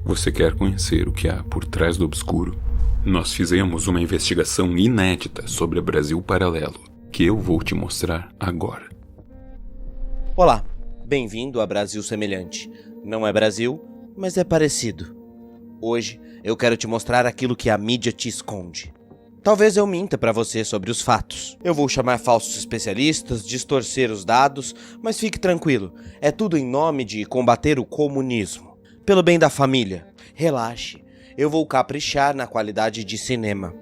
Você quer conhecer o que há por trás do obscuro? Nós fizemos uma investigação inédita sobre o Brasil Paralelo, que eu vou te mostrar agora. Olá, bem-vindo a Brasil Semelhante. Não é Brasil, mas é parecido. Hoje eu quero te mostrar aquilo que a mídia te esconde. Talvez eu minta pra você sobre os fatos. Eu vou chamar falsos especialistas, distorcer os dados, mas fique tranquilo, é tudo em nome de combater o comunismo. Pelo bem da família, relaxe, eu vou caprichar na qualidade de cinema.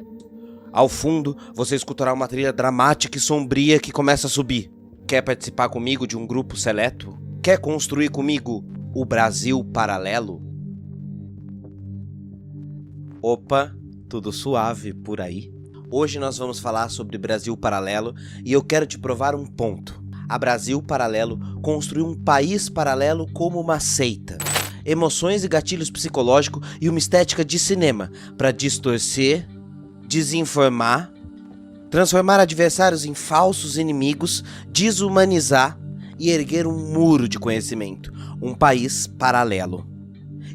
Ao fundo, você escutará uma trilha dramática e sombria que começa a subir. Quer participar comigo de um grupo seleto? Quer construir comigo o Brasil Paralelo? Opa, tudo suave por aí? Hoje nós vamos falar sobre Brasil Paralelo e eu quero te provar um ponto. A Brasil Paralelo construiu um país paralelo como uma seita. Emoções e gatilhos psicológicos e uma estética de cinema para distorcer, desinformar, transformar adversários em falsos inimigos, desumanizar e erguer um muro de conhecimento. Um país paralelo.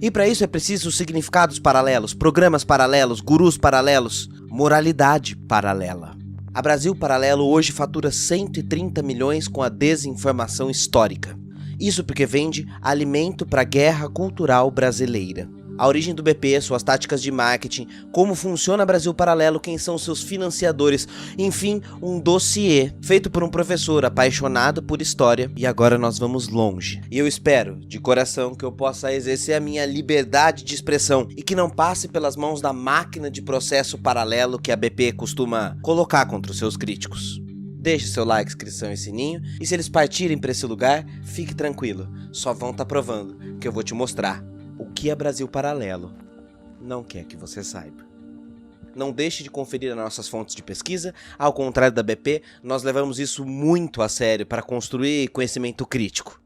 E para isso é preciso significados paralelos, programas paralelos, gurus paralelos, moralidade paralela. A Brasil Paralelo hoje fatura 130 milhões com a desinformação histórica. Isso porque vende alimento para a guerra cultural brasileira. A origem do BP, suas táticas de marketing, como funciona Brasil Paralelo, quem são seus financiadores, enfim, um dossiê feito por um professor apaixonado por história. E agora nós vamos longe. E eu espero, de coração, que eu possa exercer a minha liberdade de expressão e que não passe pelas mãos da máquina de processo paralelo que a BP costuma colocar contra os seus críticos. Deixe seu like, inscrição e sininho, e se eles partirem para esse lugar, fique tranquilo, só vão estar provando que eu vou te mostrar o que a Brasil Paralelo não quer que você saiba. Não deixe de conferir as nossas fontes de pesquisa, ao contrário da BP, nós levamos isso muito a sério para construir conhecimento crítico.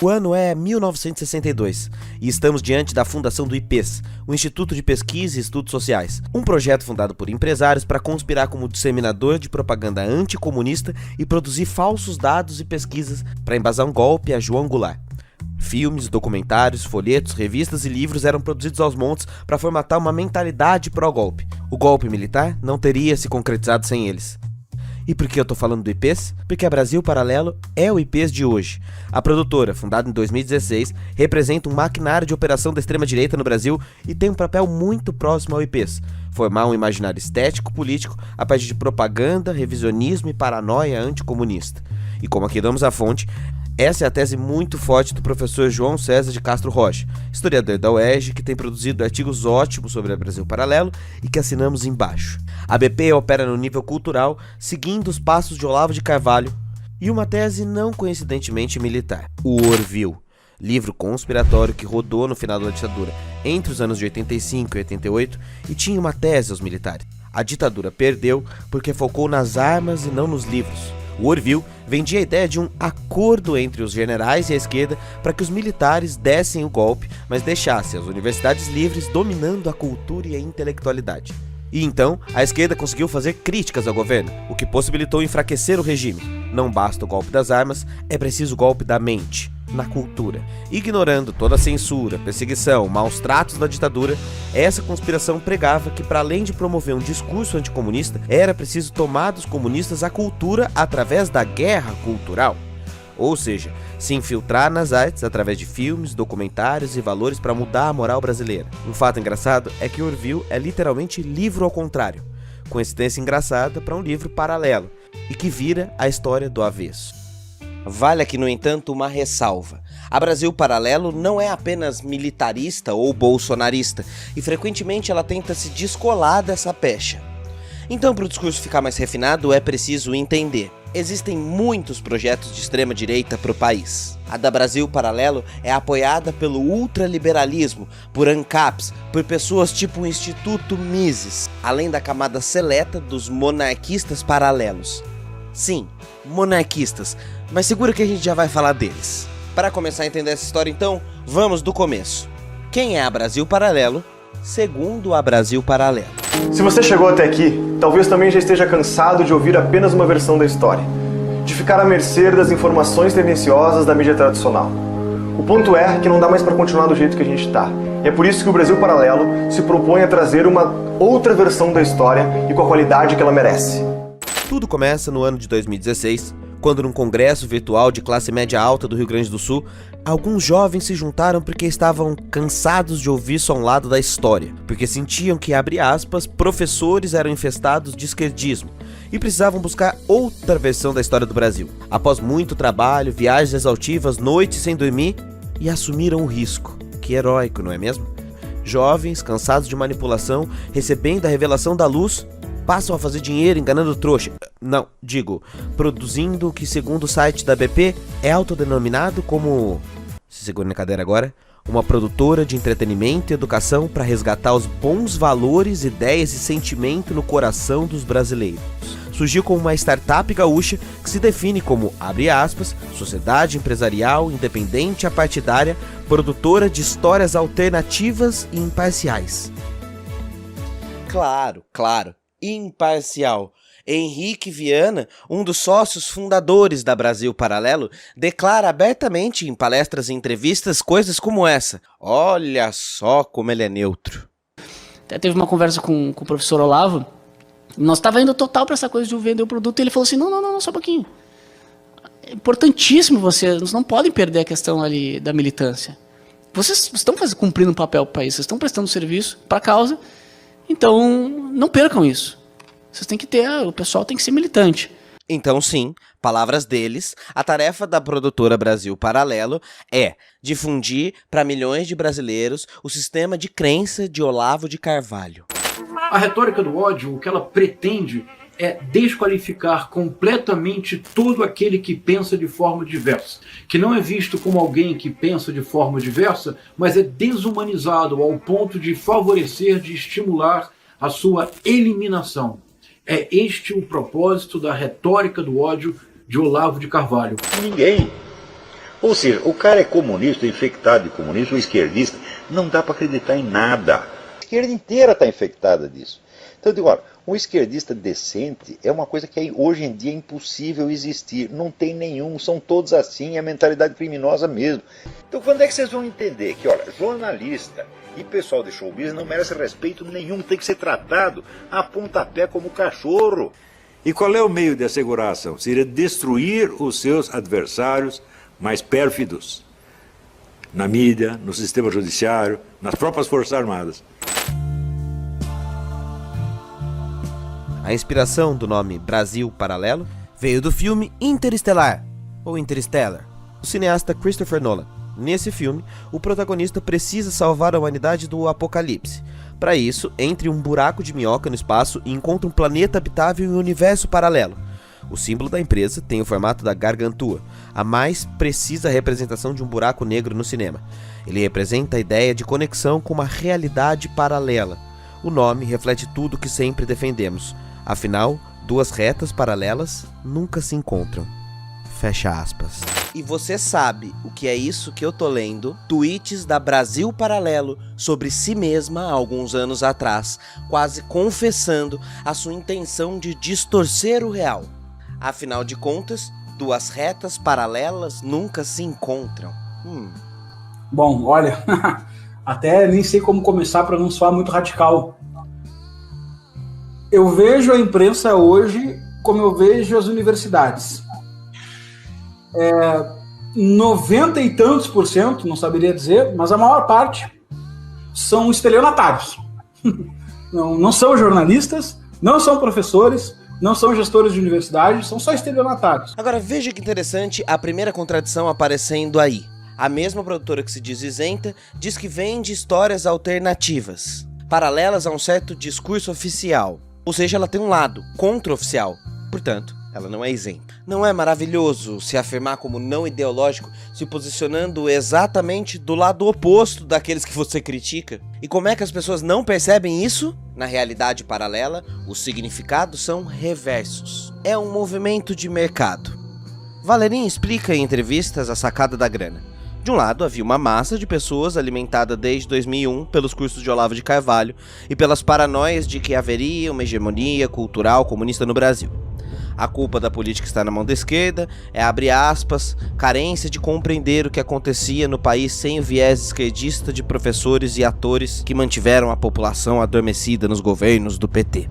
O ano é 1962 e estamos diante da fundação do IPES, o Instituto de Pesquisa e Estudos Sociais, um projeto fundado por empresários para conspirar como disseminador de propaganda anticomunista e produzir falsos dados e pesquisas para embasar um golpe a João Goulart. Filmes, documentários, folhetos, revistas e livros eram produzidos aos montes para formatar uma mentalidade pró-golpe. O golpe militar não teria se concretizado sem eles. E por que eu tô falando do IPES? Porque a Brasil Paralelo é o IPES de hoje. A produtora, fundada em 2016, representa um maquinário de operação da extrema-direita no Brasil e tem um papel muito próximo ao IPES: formar um imaginário estético-político a partir de propaganda, revisionismo e paranoia anticomunista. E como aqui damos a fonte, essa é a tese muito forte do professor João César de Castro Rocha, historiador da UERJ, que tem produzido artigos ótimos sobre o Brasil Paralelo e que assinamos embaixo. A BP opera no nível cultural, seguindo os passos de Olavo de Carvalho, e uma tese não coincidentemente militar, o Orville, livro conspiratório que rodou no final da ditadura entre os anos de 85 e 88 e tinha uma tese aos militares. A ditadura perdeu porque focou nas armas e não nos livros. O Orville vendia a ideia de um acordo entre os generais e a esquerda para que os militares dessem o golpe, mas deixassem as universidades livres dominando a cultura e a intelectualidade. E então, a esquerda conseguiu fazer críticas ao governo, o que possibilitou enfraquecer o regime. Não basta o golpe das armas, é preciso o golpe da mente, na cultura. Ignorando toda a censura, perseguição, maus tratos da ditadura, essa conspiração pregava que, para além de promover um discurso anticomunista, era preciso tomar dos comunistas a cultura através da guerra cultural. Ou seja, se infiltrar nas artes através de filmes, documentários e valores para mudar a moral brasileira. Um fato engraçado é que Orville é literalmente livro ao contrário, coincidência engraçada para um livro paralelo, e que vira a história do avesso. Vale aqui, no entanto, uma ressalva. A Brasil Paralelo não é apenas militarista ou bolsonarista, e frequentemente ela tenta se descolar dessa pecha. Então, para o discurso ficar mais refinado, é preciso entender: existem muitos projetos de extrema-direita para o país. A da Brasil Paralelo é apoiada pelo ultraliberalismo, por ANCAPs, por pessoas tipo o Instituto Mises, além da camada seleta dos monarquistas paralelos. Sim, monarquistas, mas segura que a gente já vai falar deles. Para começar a entender essa história, então, vamos do começo. Quem é a Brasil Paralelo, segundo a Brasil Paralelo? Se você chegou até aqui, talvez também já esteja cansado de ouvir apenas uma versão da história, de ficar à mercê das informações tendenciosas da mídia tradicional. O ponto é que não dá mais para continuar do jeito que a gente está. E é por isso que o Brasil Paralelo se propõe a trazer uma outra versão da história e com a qualidade que ela merece. Tudo começa no ano de 2016, quando num congresso virtual de classe média alta do Rio Grande do Sul, alguns jovens se juntaram porque estavam cansados de ouvir só um lado da história, porque sentiam que, abre aspas, professores eram infestados de esquerdismo e precisavam buscar outra versão da história do Brasil. Após muito trabalho, viagens exaustivas, noites sem dormir, e assumiram o risco. Que heróico, não é mesmo? Jovens, cansados de manipulação, recebendo a revelação da luz, passam a fazer dinheiro enganando trouxa. Não, digo, produzindo o que, segundo o site da BP, é autodenominado como... Se segura na cadeira agora. Uma produtora de entretenimento e educação para resgatar os bons valores, ideias e sentimento no coração dos brasileiros. Surgiu como uma startup gaúcha que se define como, abre aspas, sociedade empresarial, independente, apartidária, produtora de histórias alternativas e imparciais. Claro, imparcial. Henrique Viana, um dos sócios fundadores da Brasil Paralelo, declara abertamente em palestras e entrevistas coisas como essa. Olha só como ele é neutro. Até teve uma conversa com o professor Olavo. Nós estávamos indo total para essa coisa de vender o produto e ele falou assim, não, só um pouquinho. É importantíssimo vocês não podem perder a questão ali da militância. Vocês estão cumprindo um papel para o país, vocês estão prestando serviço para a causa, então não percam isso. Vocês têm que o pessoal tem que ser militante. Então sim, palavras deles, a tarefa da produtora Brasil Paralelo é difundir para milhões de brasileiros o sistema de crença de Olavo de Carvalho. A retórica do ódio, o que ela pretende é desqualificar completamente todo aquele que pensa de forma diversa, que não é visto como alguém que pensa de forma diversa, mas é desumanizado ao ponto de favorecer, de estimular a sua eliminação. É este o propósito da retórica do ódio de Olavo de Carvalho. Ninguém. Ou seja, o cara é comunista, infectado de comunista, ou esquerdista, não dá para acreditar em nada. A esquerda inteira está infectada disso. Então eu digo, olha, um esquerdista decente é uma coisa que hoje em dia é impossível existir. Não tem nenhum, são todos assim, é a mentalidade criminosa mesmo. Então quando é que vocês vão entender que, olha, jornalista e pessoal de show business não merece respeito nenhum, tem que ser tratado a pontapé como cachorro. E qual é o meio de assegurar a ação? Seria destruir os seus adversários mais pérfidos. Na mídia, no sistema judiciário, nas próprias Forças Armadas. A inspiração do nome Brasil Paralelo veio do filme Interestelar, ou Interstellar, do cineasta Christopher Nolan. Nesse filme, o protagonista precisa salvar a humanidade do apocalipse. Para isso, entre um buraco de minhoca no espaço e encontra um planeta habitável em um universo paralelo. O símbolo da empresa tem o formato da gargantua, a mais precisa representação de um buraco negro no cinema. Ele representa a ideia de conexão com uma realidade paralela. O nome reflete tudo o que sempre defendemos. Afinal, duas retas paralelas nunca se encontram. Fecha aspas. E você sabe o que é isso que eu tô lendo? Tweets da Brasil Paralelo sobre si mesma há alguns anos atrás, quase confessando a sua intenção de distorcer o real. Afinal de contas, duas retas paralelas nunca se encontram. Bom, olha, até nem sei como começar para não soar muito radical. Eu vejo a imprensa hoje como eu vejo as universidades. 90 e tantos %, não saberia dizer, mas a maior parte são estelionatários. Não são jornalistas, não são professores, não são gestores de universidade, são só estelionatários. Agora veja que interessante a primeira contradição aparecendo aí. A mesma produtora que se diz isenta diz que vende histórias alternativas, paralelas a um certo discurso oficial. Ou seja, ela tem um lado contra-oficial. Portanto, ela não é isenta. Não é maravilhoso se afirmar como não ideológico, se posicionando exatamente do lado oposto daqueles que você critica? E como é que as pessoas não percebem isso? Na realidade paralela, os significados são reversos. É um movimento de mercado. Valerim explica em entrevistas a sacada da grana. De um lado, havia uma massa de pessoas alimentada desde 2001 pelos cursos de Olavo de Carvalho e pelas paranoias de que haveria uma hegemonia cultural comunista no Brasil. A culpa da política está na mão da esquerda, é, abre aspas, carência de compreender o que acontecia no país sem o viés esquerdista de professores e atores que mantiveram a população adormecida nos governos do PT.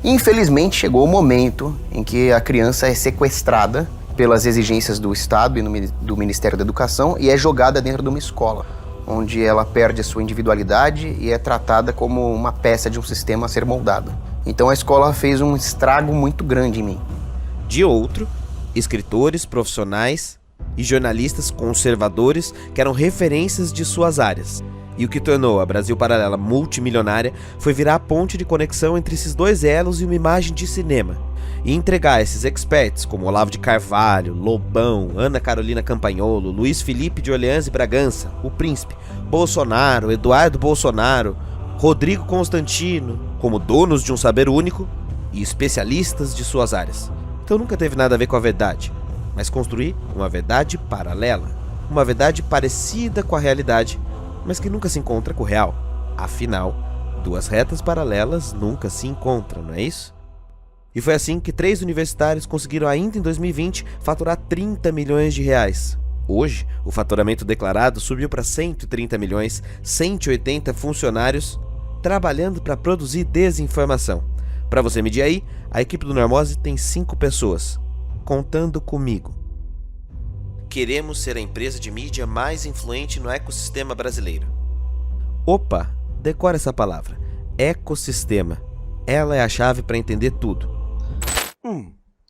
Infelizmente, chegou o momento em que a criança é sequestrada pelas exigências do Estado e do Ministério da Educação e é jogada dentro de uma escola, onde ela perde a sua individualidade e é tratada como uma peça de um sistema a ser moldado. Então a escola fez um estrago muito grande em mim. De outro, escritores, profissionais e jornalistas conservadores que eram referências de suas áreas. E o que tornou a Brasil Paralela multimilionária foi virar a ponte de conexão entre esses dois elos e uma imagem de cinema. E entregar esses experts como Olavo de Carvalho, Lobão, Ana Carolina Campagnolo, Luiz Felipe de Orleans e Bragança, o Príncipe, Bolsonaro, Eduardo Bolsonaro, Rodrigo Constantino, como donos de um saber único e especialistas de suas áreas. Então nunca teve nada a ver com a verdade, mas construir uma verdade paralela, uma verdade parecida com a realidade, mas que nunca se encontra com o real. Afinal, duas retas paralelas nunca se encontram, não é isso? E foi assim que 3 universitários conseguiram ainda em 2020 faturar 30 milhões de reais. Hoje, o faturamento declarado subiu para 130 milhões, 180 funcionários trabalhando para produzir desinformação. Para você medir aí, a equipe do Normose tem 5 pessoas, contando comigo. Queremos ser a empresa de mídia mais influente no ecossistema brasileiro. Opa, decora essa palavra. Ecossistema. Ela é a chave para entender tudo.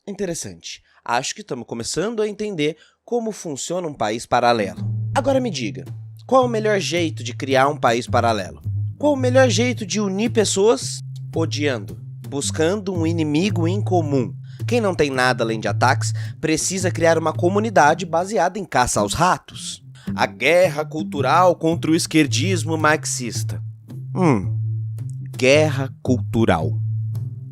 Interessante. Acho que estamos começando a entender como funciona um país paralelo. Agora me diga, qual o melhor jeito de criar um país paralelo? Qual o melhor jeito de unir pessoas odiando, buscando um inimigo em comum? Quem não tem nada além de ataques precisa criar uma comunidade baseada em caça aos ratos. A guerra cultural contra o esquerdismo marxista. Guerra cultural.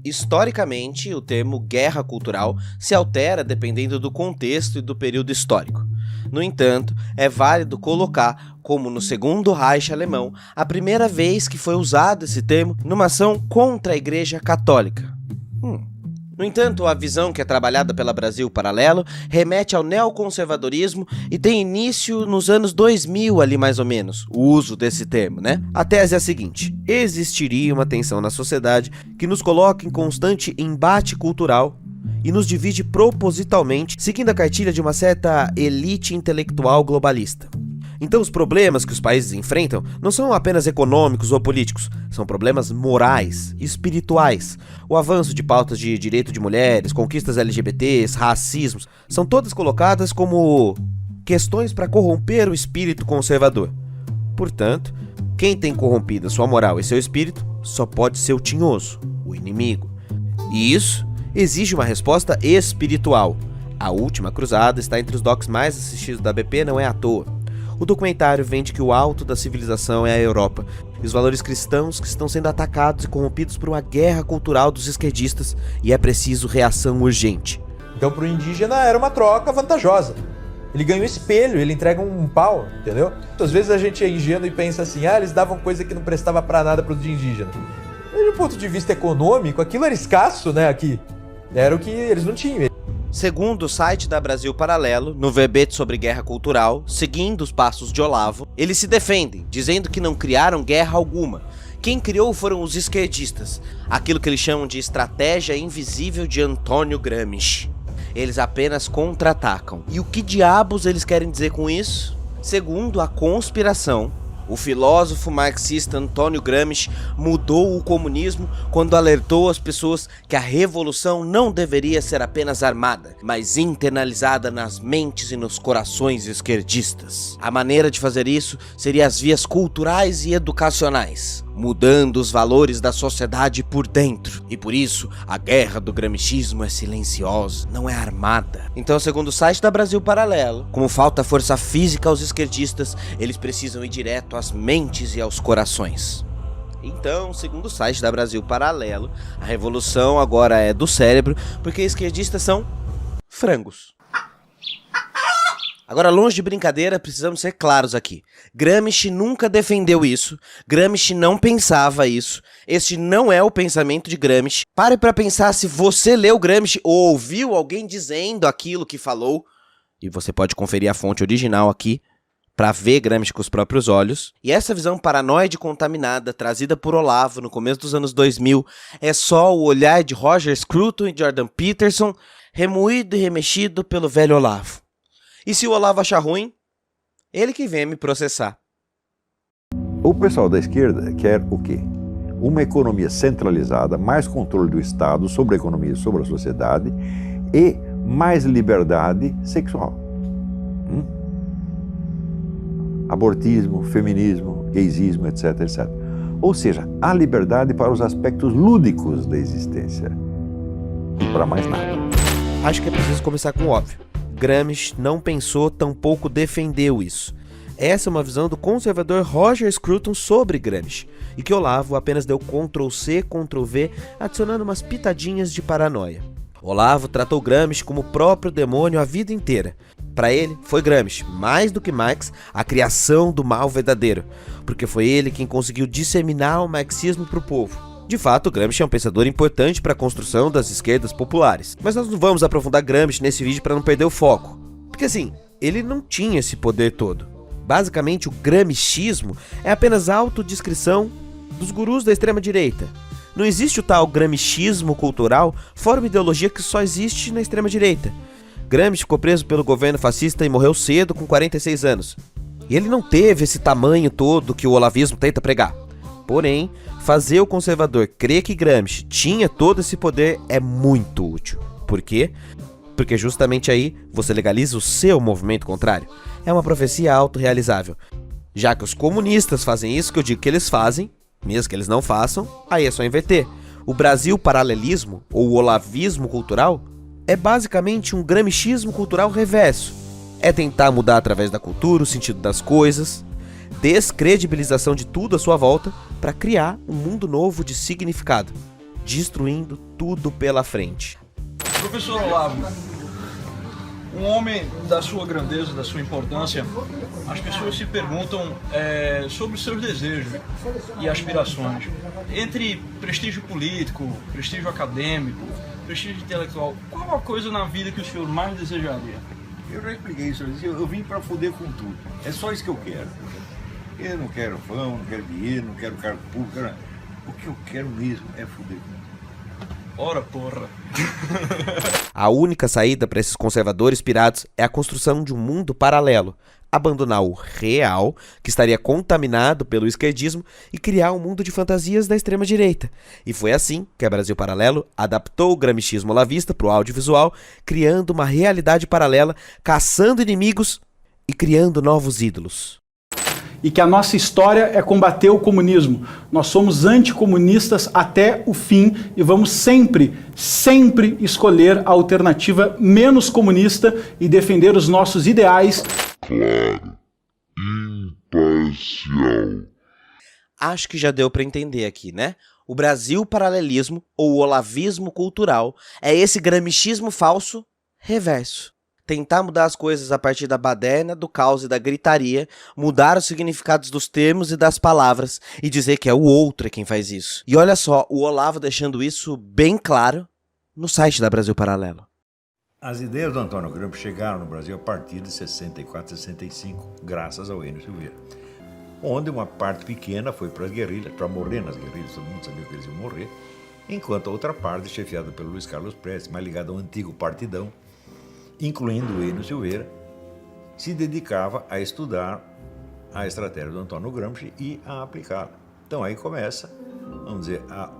Historicamente, o termo guerra cultural se altera dependendo do contexto e do período histórico. No entanto, é válido colocar, como no Segundo Reich alemão, a primeira vez que foi usado esse termo numa ação contra a Igreja Católica. No entanto, a visão que é trabalhada pela Brasil Paralelo remete ao neoconservadorismo e tem início nos anos 2000 ali mais ou menos, o uso desse termo, né? A tese é a seguinte: existiria uma tensão na sociedade que nos coloca em constante embate cultural e nos divide propositalmente, seguindo a cartilha de uma certa elite intelectual globalista. Então os problemas que os países enfrentam não são apenas econômicos ou políticos, são problemas morais, espirituais. O avanço de pautas de direito de mulheres, conquistas LGBTs, racismos, são todas colocadas como questões para corromper o espírito conservador. Portanto, quem tem corrompido a sua moral e seu espírito só pode ser o tinhoso, o inimigo. E isso exige uma resposta espiritual. A Última Cruzada está entre os docs mais assistidos da BP, não é à toa. O documentário vende que o alto da civilização é a Europa e os valores cristãos que estão sendo atacados e corrompidos por uma guerra cultural dos esquerdistas, e é preciso reação urgente. Então pro indígena era uma troca vantajosa. Ele ganha um espelho, ele entrega um pau, entendeu? Às vezes a gente é ingênuo e pensa assim, eles davam coisa que não prestava pra nada pros indígenas. Mas do ponto de vista econômico, aquilo era escasso, né, aqui. Era o que eles não tinham. Segundo o site da Brasil Paralelo, no verbete sobre guerra cultural, seguindo os passos de Olavo, eles se defendem, dizendo que não criaram guerra alguma. Quem criou foram os esquerdistas, aquilo que eles chamam de estratégia invisível de Antônio Gramsci. Eles apenas contra-atacam. E o que diabos eles querem dizer com isso? Segundo a conspiração, o filósofo marxista Antônio Gramsci mudou o comunismo quando alertou as pessoas que a revolução não deveria ser apenas armada, mas internalizada nas mentes e nos corações esquerdistas. A maneira de fazer isso seria as vias culturais e educacionais, mudando os valores da sociedade por dentro. E por isso, a guerra do gramscismo é silenciosa, não é armada. Então, segundo o site da Brasil Paralelo, como falta força física aos esquerdistas, eles precisam ir direto às mentes e aos corações. Então, segundo o site da Brasil Paralelo, a revolução agora é do cérebro, porque esquerdistas são frangos. Agora, longe de brincadeira, precisamos ser claros aqui. Gramsci nunca defendeu isso, Gramsci não pensava isso, este não é o pensamento de Gramsci. Pare pra pensar se você leu Gramsci ou ouviu alguém dizendo aquilo que falou, e você pode conferir a fonte original aqui, para ver Gramsci com os próprios olhos. E essa visão paranoide contaminada, trazida por Olavo no começo dos anos 2000, é só o olhar de Roger Scruton e Jordan Peterson, remoído e remexido pelo velho Olavo. E se o Olavo achar ruim, ele que vem me processar. O pessoal da esquerda quer o quê? Uma economia centralizada, mais controle do Estado sobre a economia e sobre a sociedade e mais liberdade sexual. Abortismo, feminismo, gaysismo, etc, etc. Ou seja, a liberdade para os aspectos lúdicos da existência. E para mais nada. Acho que é preciso começar com o óbvio. Gramsci não pensou, tampouco defendeu isso. Essa é uma visão do conservador Roger Scruton sobre Gramsci, e que Olavo apenas deu Ctrl+C, Ctrl+V, adicionando umas pitadinhas de paranoia. Olavo tratou Gramsci como o próprio demônio a vida inteira. Para ele, foi Gramsci, mais do que Marx, a criação do mal verdadeiro, porque foi ele quem conseguiu disseminar o marxismo para o povo. De fato, Gramsci é um pensador importante para a construção das esquerdas populares, mas nós não vamos aprofundar Gramsci nesse vídeo para não perder o foco, porque assim, ele não tinha esse poder todo. Basicamente, o gramscismo é apenas a autodescrição dos gurus da extrema-direita. Não existe o tal gramscismo cultural, fora uma ideologia que só existe na extrema-direita. Gramsci ficou preso pelo governo fascista e morreu cedo, com 46 anos. E ele não teve esse tamanho todo que o olavismo tenta pregar. Porém, fazer o conservador crer que Gramsci tinha todo esse poder é muito útil. Por quê? Porque justamente aí você legaliza o seu movimento contrário. É uma profecia autorrealizável. Já que os comunistas fazem isso que eu digo que eles fazem, mesmo que eles não façam, aí é só inverter. O Brasil paralelismo, ou o olavismo cultural, é basicamente um gramscismo cultural reverso. É tentar mudar através da cultura o sentido das coisas, descredibilização de tudo à sua volta, para criar um mundo novo de significado, destruindo tudo pela frente. Professor Olavo, um homem da sua grandeza, da sua importância, as pessoas se perguntam sobre os seus desejos e aspirações. Entre prestígio político, prestígio acadêmico, prestígio intelectual, qual a coisa na vida que o senhor mais desejaria? Eu já expliquei isso, eu vim para foder com tudo. É só isso que eu quero. Eu não quero fama, não quero dinheiro, não quero cargo público. O que eu quero mesmo é foder com tudo. Ora porra! A única saída para esses conservadores pirados é a construção de um mundo paralelo, abandonar o real, que estaria contaminado pelo esquerdismo, e criar um mundo de fantasias da extrema-direita. E foi assim que a Brasil Paralelo adaptou o gramscismo olavista para o audiovisual, criando uma realidade paralela, caçando inimigos e criando novos ídolos. E que a nossa história é combater o comunismo. Nós somos anticomunistas até o fim e vamos sempre escolher a alternativa menos comunista e defender os nossos ideais. Claro, imparcial. Acho que já deu para entender aqui, né? O Brasil paralelismo, ou o olavismo cultural, é esse gramscismo falso reverso. Tentar mudar as coisas a partir da baderna, do caos e da gritaria, mudar os significados dos termos e das palavras e dizer que é o outro quem faz isso. E olha só, o Olavo deixando isso bem claro no site da Brasil Paralelo. As ideias do Antônio Gramsci chegaram no Brasil a partir de 64, 65, graças ao Enio Silveira. Onde uma parte pequena foi para as guerrilhas, para morrer nas guerrilhas, todo mundo sabia que eles iam morrer, enquanto a outra parte, chefiada pelo Luiz Carlos Prestes, mais ligada ao antigo partidão, incluindo o Enio Silveira, se dedicava a estudar a estratégia do Antônio Gramsci e a aplicá-la. Então aí começa, vamos dizer, a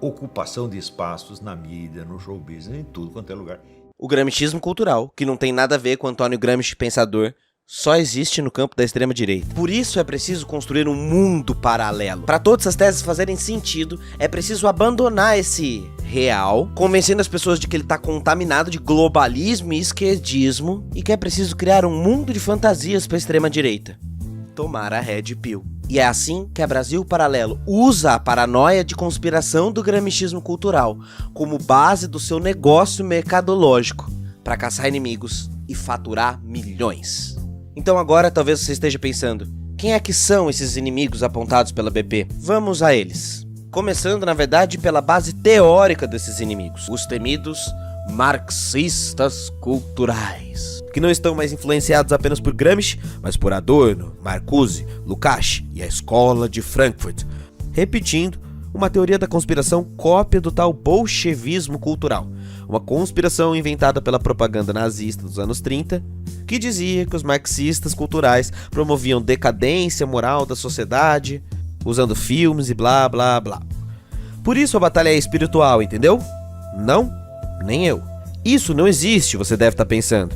ocupação de espaços na mídia, no show business, em tudo quanto é lugar. O gramscismo cultural, que não tem nada a ver com Antônio Gramsci pensador, só existe no campo da extrema-direita. Por isso é preciso construir um mundo paralelo. Para todas essas teses fazerem sentido, é preciso abandonar esse real, convencendo as pessoas de que ele está contaminado de globalismo e esquerdismo e que é preciso criar um mundo de fantasias para a extrema-direita. Tomar a Red Pill. E é assim que a Brasil Paralelo usa a paranoia de conspiração do gramscismo cultural como base do seu negócio mercadológico para caçar inimigos e faturar milhões. Então agora talvez você esteja pensando, quem é que são esses inimigos apontados pela BP? Vamos a eles. Começando, na verdade, pela base teórica desses inimigos, os temidos marxistas culturais, que não estão mais influenciados apenas por Gramsci, mas por Adorno, Marcuse, Lukács e a Escola de Frankfurt. Repetindo, uma teoria da conspiração cópia do tal bolchevismo cultural, uma conspiração inventada pela propaganda nazista dos anos 30, que dizia que os marxistas culturais promoviam decadência moral da sociedade, usando filmes e blá blá blá. Por isso a batalha é espiritual, entendeu? Não? Nem eu. Isso não existe, você deve estar pensando.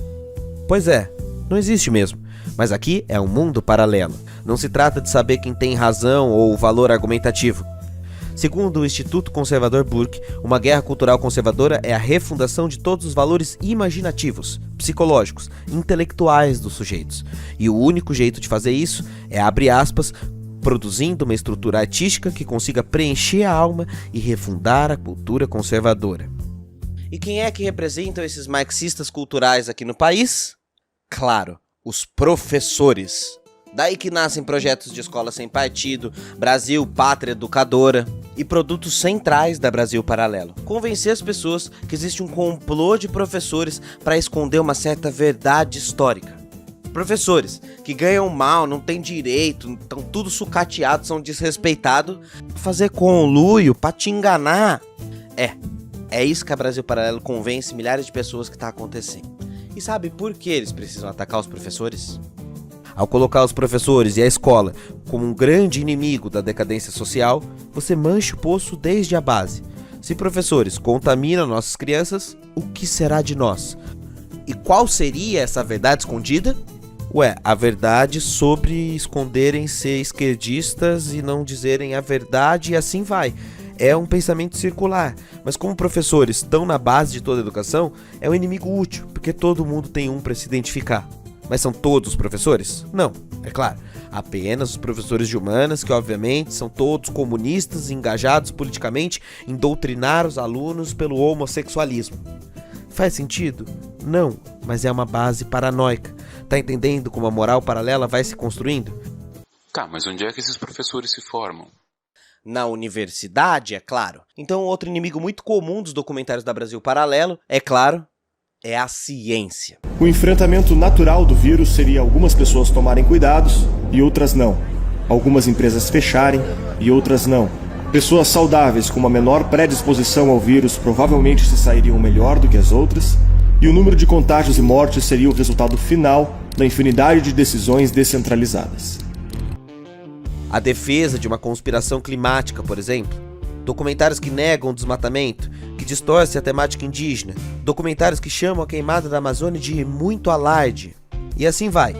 Pois é, não existe mesmo. Mas aqui é um mundo paralelo. Não se trata de saber quem tem razão ou valor argumentativo. Segundo o Instituto Conservador Burke, uma guerra cultural conservadora é a refundação de todos os valores imaginativos, psicológicos, intelectuais dos sujeitos. E o único jeito de fazer isso é, abre aspas, produzindo uma estrutura artística que consiga preencher a alma e refundar a cultura conservadora. E quem é que representam esses marxistas culturais aqui no país? Claro, os professores. Daí que nascem projetos de escola sem partido, Brasil Pátria Educadora e produtos centrais da Brasil Paralelo. Convencer as pessoas que existe um complô de professores para esconder uma certa verdade histórica. Professores que ganham mal, não têm direito, estão tudo sucateados, são desrespeitados, fazer conluio para te enganar. É isso que a Brasil Paralelo convence milhares de pessoas que está acontecendo. E sabe por que eles precisam atacar os professores? Ao colocar os professores e a escola como um grande inimigo da decadência social, você mancha o poço desde a base. Se professores contaminam nossas crianças, o que será de nós? E qual seria essa verdade escondida? A verdade sobre esconderem ser esquerdistas e não dizerem a verdade e assim vai. É um pensamento circular, mas como professores estão na base de toda a educação, é um inimigo útil, porque todo mundo tem um para se identificar. Mas são todos os professores? Não, é claro. Apenas os professores de humanas, que obviamente são todos comunistas engajados politicamente em doutrinar os alunos pelo homossexualismo. Faz sentido? Não, mas é uma base paranoica. Tá entendendo como a moral paralela vai se construindo? Tá, mas onde é que esses professores se formam? Na universidade, é claro. Então outro inimigo muito comum dos documentários da Brasil Paralelo, é claro, é a ciência. O enfrentamento natural do vírus seria algumas pessoas tomarem cuidados e outras não. Algumas empresas fecharem e outras não. Pessoas saudáveis com uma menor predisposição ao vírus provavelmente se sairiam melhor do que as outras, e o número de contágios e mortes seria o resultado final da infinidade de decisões descentralizadas. A defesa de uma conspiração climática, por exemplo. Documentários que negam o desmatamento, que distorcem a temática indígena. Documentários que chamam a queimada da Amazônia de muito alarde. E assim vai.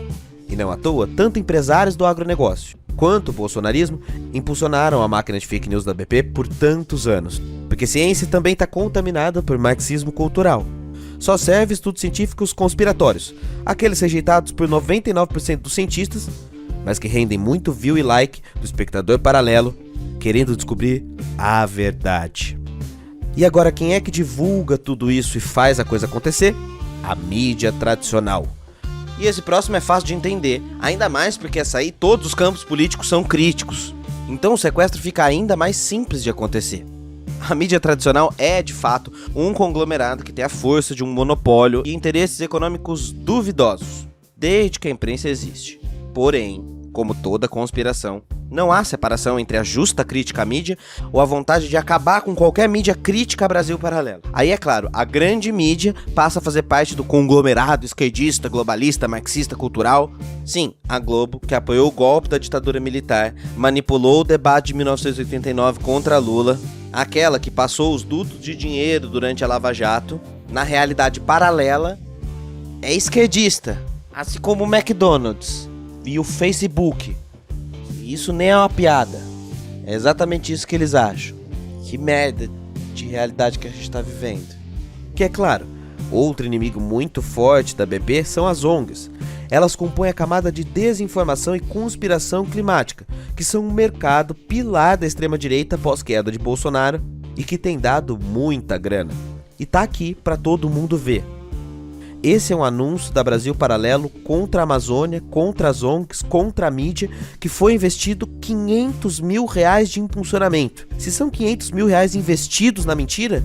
E não à toa, tanto empresários do agronegócio quanto o bolsonarismo impulsionaram a máquina de fake news da BP por tantos anos. Porque ciência também está contaminada por marxismo cultural. Só serve estudos científicos conspiratórios, aqueles rejeitados por 99% dos cientistas, mas que rendem muito view e like do espectador paralelo, querendo descobrir a verdade. E agora quem é que divulga tudo isso e faz a coisa acontecer? A mídia tradicional. E esse próximo é fácil de entender, ainda mais porque essa aí todos os campos políticos são críticos. Então o sequestro fica ainda mais simples de acontecer. A mídia tradicional é, de fato, um conglomerado que tem a força de um monopólio e interesses econômicos duvidosos, desde que a imprensa existe. Porém, como toda conspiração, não há separação entre a justa crítica à mídia ou a vontade de acabar com qualquer mídia crítica a Brasil Paralelo. Aí, é claro, a grande mídia passa a fazer parte do conglomerado esquerdista, globalista, marxista, cultural. Sim, a Globo, que apoiou o golpe da ditadura militar, manipulou o debate de 1989 contra Lula, aquela que passou os dutos de dinheiro durante a Lava Jato, na realidade paralela, é esquerdista, assim como o McDonald's e o Facebook. E isso nem é uma piada. É exatamente isso que eles acham. Que merda de realidade que a gente tá vivendo. Que é claro, outro inimigo muito forte da BP são as ONGs. Elas compõem a camada de desinformação e conspiração climática, que são um mercado pilar da extrema-direita pós-queda de Bolsonaro e que tem dado muita grana. E tá aqui pra todo mundo ver. Esse é um anúncio da Brasil Paralelo contra a Amazônia, contra as ONGs, contra a mídia, que foi investido R$500 mil de impulsionamento. Se são R$500 mil investidos na mentira...